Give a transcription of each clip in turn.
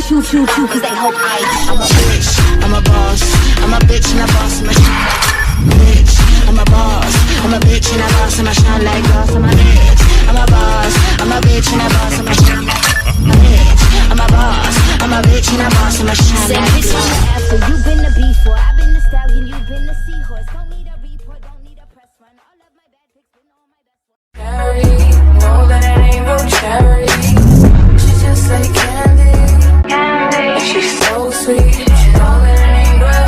choo, cause they hope I'm a bitch, I'm a boss, I'm a bitch and a boss, I'm a bitch, I'm a boss, I'm a bitch and a boss, I'm a shine like glass, I'm a bitch, I'm a boss, I'm a bitch and a boss, I'm a shine like bitch, I'm a boss, I'm a bitch and a boss, I'm a shine like glass. after. You've been the before, I've been the stallion, you've been the seahorse. Don't need a report, don't need a press run. All of my bad pics been all my best ones. Cherry, know that it ain't no cherry. She's just like candy, and she's so sweet. You know that it ain't real,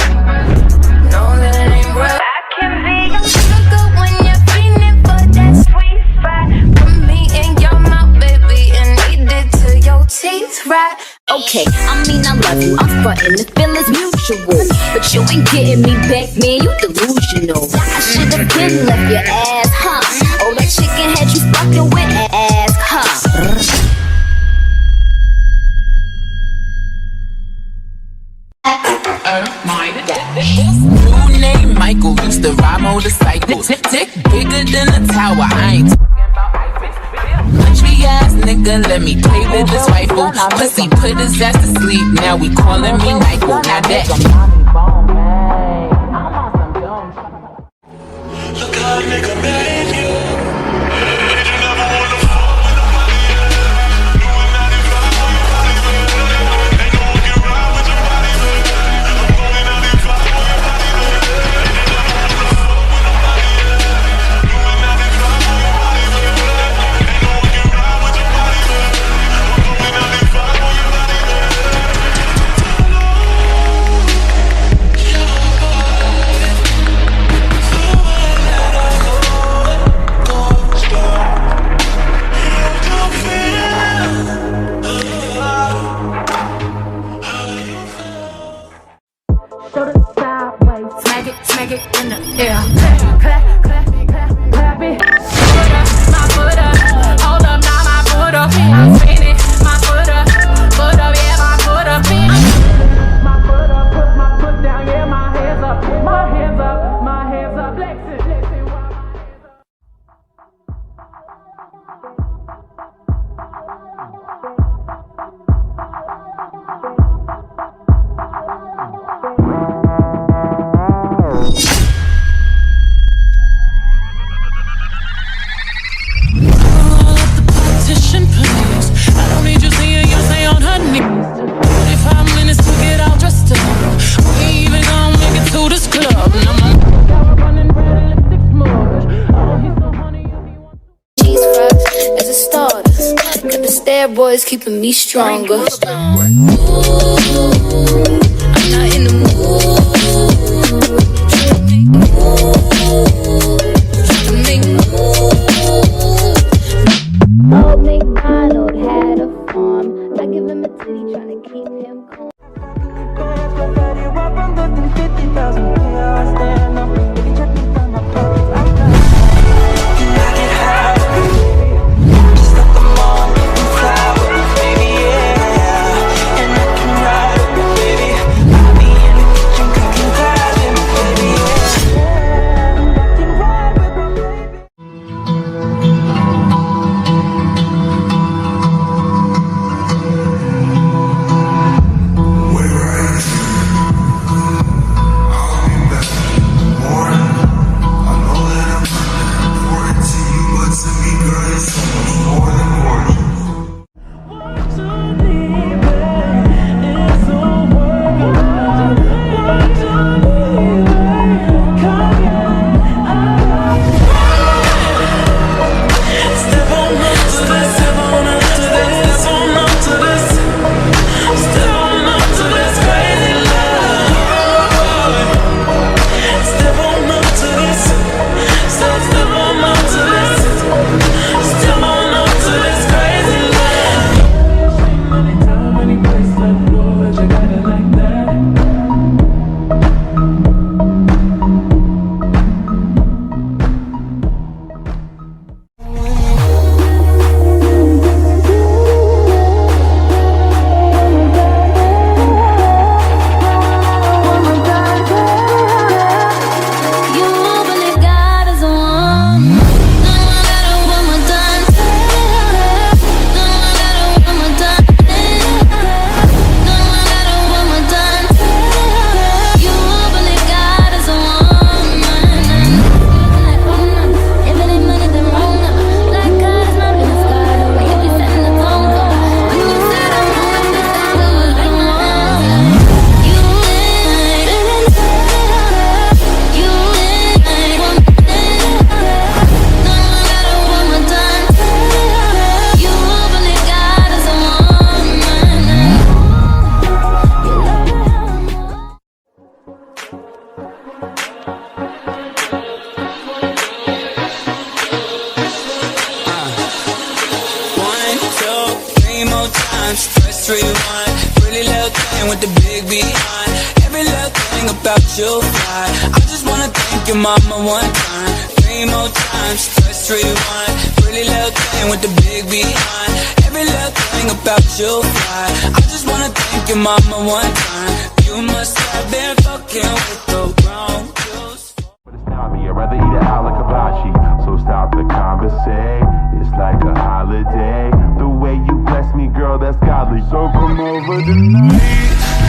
know that it ain't real. I can be your sugar when you're feeling for that sweet spot. Put me in your mouth, baby, and eat it till your teeth rot. Okay, I mean I love you, I'm frontin', the feeling's mutual. But you ain't getting me back, man, you delusional. I should've been left your ass, huh? Oh, that chicken had you fucking with ass, huh? New name Michael, used to ride motorcycles. Tick bigger than a tower, I ain't talking about country ass nigga, let me play with this rifle. Pussy put his ass to sleep, now we calling me Michael. Now that look how a nigga made you. Smack it in the air. Clap, clap, clap, clap it. Put up, my foot up. Hold up, now my foot up. I'm spinning, my foot up, yeah, my foot up. My foot up, put my foot down, yeah, my hands up, my hands up, my hands up. Flex it, flex it, while my hands up. Boys keeping me stronger. Ooh, I'm not in the mood. Old MacDonald had a farm. I give him a titty, trying to keep him calm. times, press rewind. Pretty little thing with the big behind. Every little thing about you fine. I just wanna thank your mama one time. 3 more times, press rewind. Pretty little thing with the big behind. Every little thing about you fine. I just wanna thank your mama one time. You must have been fucking with the wrong dudes. I'd rather eat it out like a hibachi. So stop the conversation. It's like a holiday. The way you bless me, girl, that's godly. So come over tonight.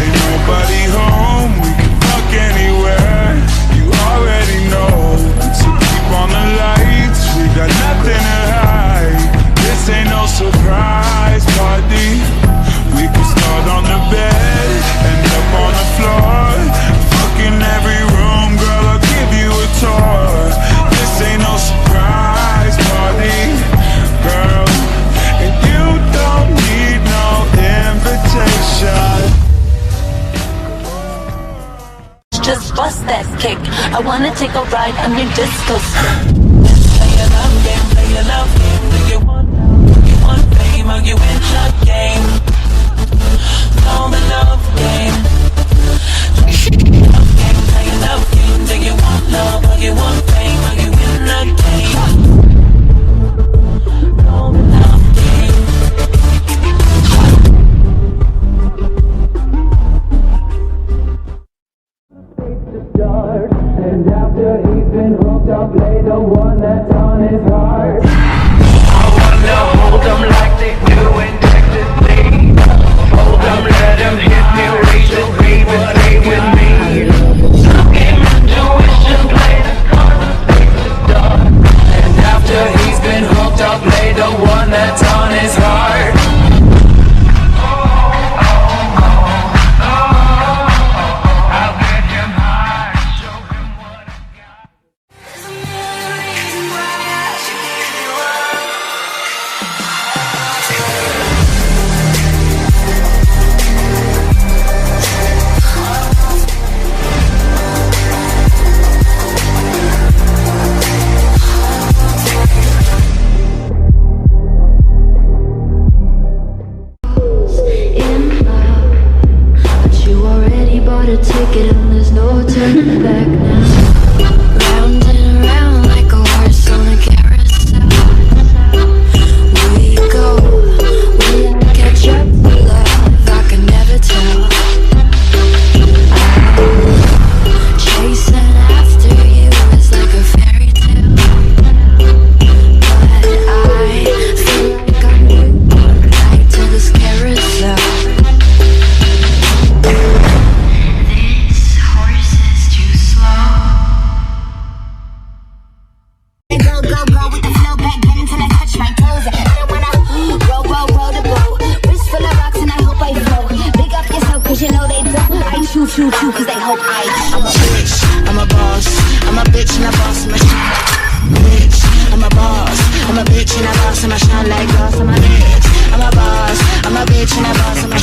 Ain't nobody home. We can fuck anywhere. You already know. So keep on the lights. We got nothing to hide. This ain't no surprise party. We can start on the bed, end up on the floor. Fucking every room, girl, I'll give you a tour. This ain't no surprise party, girl. And you don't need no invitation. Just bust that kick. I wanna take a ride on your disco stick. Play your love game, play your love game. Do you want fame or you in the game? Know the love game. Love game, play your love game. Do you want love or you want fame or you in the game? Know the love game. And after he's been hooked, I'll play the one that's on his heart. I wanna hold them like they do in Texas. Hold them, let them hit me, raise it, baby, stay with me. Some game intuition, play the cards, face the dark. And after he's been hooked, I'll play the one that's on his heart. Bought a ticket and there's no turning back now. Round and around like a horse on a carousel. Where you go, will I catch up with love? I can never tell. I'm chasing after you, it's like a fairy tale. But I feel like I'm new one night to this carousel. Choo cause they hope I'm a bitch, I'm a boss, I'm a bitch and a boss, I'm a bitch, I'm a boss, I'm a bitch and a boss, I'm a shine like glass, I'm a bitch, I'm a boss, I'm a bitch and a boss, I'm a